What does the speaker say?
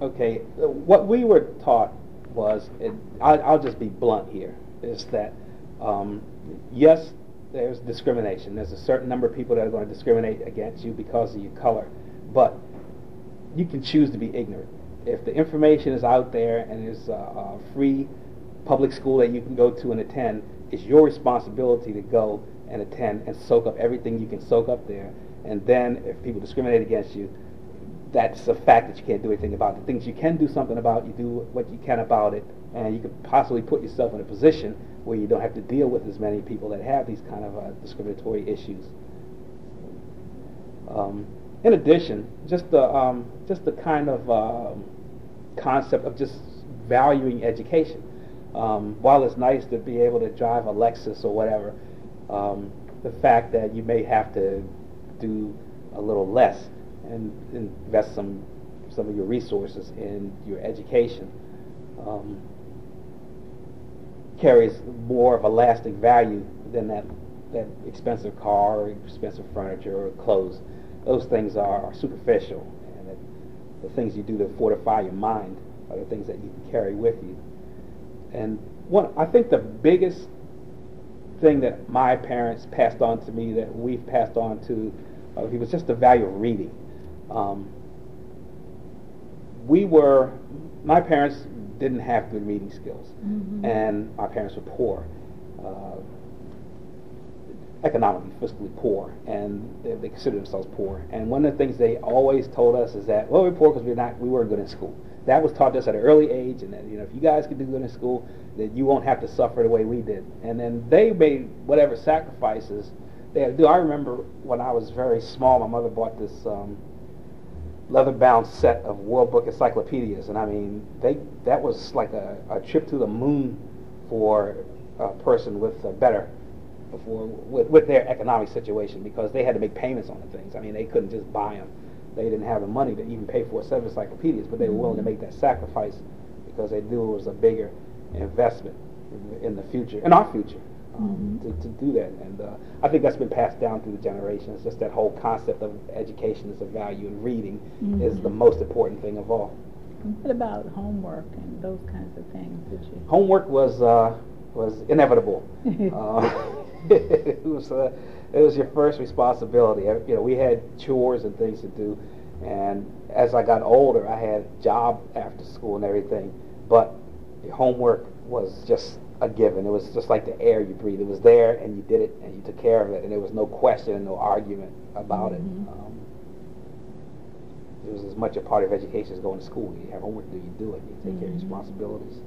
Okay, what we were taught was, I'll just be blunt here, is that yes, there's discrimination. There's a certain number of people that are going to discriminate against you because of your color, but you can choose to be ignorant. If the information is out there and there's a free public school that you can go to and attend, it's your responsibility to go and attend and soak up everything you can soak up there. And then if people discriminate against you, that's a fact that you can't do anything about. The things you can do something about, you do what you can about it, and you could possibly put yourself in a position where you don't have to deal with as many people that have these kind of discriminatory issues. In addition, just the kind of concept of just valuing education. While it's nice to be able to drive a Lexus or whatever, the fact that you may have to do a little less and invest some of your resources in your education carries more of a lasting value than that expensive car or expensive furniture or clothes. Those things are superficial, and the things you do to fortify your mind are the things that you can carry with you. And I think the biggest thing that my parents passed on to me, that we've passed on to, it was just the value of reading. My parents didn't have good reading skills, and my parents were poor, economically, fiscally poor, and they considered themselves poor. And one of the things they always told us is that, well, we're poor because we weren't good in school. That was taught to us at an early age, and that, you know, if you guys can do good in school, that you won't have to suffer the way we did. And then they made whatever sacrifices they had to do. I remember when I was very small, my mother bought this leather-bound set of World Book encyclopedias, and I mean, that was like a trip to the moon for a person with with their economic situation, because they had to make payments on the things. I mean, they couldn't just buy them. They didn't have the money to even pay for 7 encyclopedias, but they were willing to make that sacrifice because they knew it was a bigger investment in the future, in our future, to do that. And I think that's been passed down through the generations. Just that whole concept of education as a value, and reading is the most important thing of all. What about homework and those kinds of things? Homework was inevitable. It was your first responsibility. You know, we had chores and things to do, and as I got older, I had a job after school and everything, but homework was just a given. It was just like the air you breathe. It was there, and you did it, and you took care of it, and there was no question and no argument about it. It was as much a part of education as going to school. You have homework to do, you do it. You take care of your responsibilities.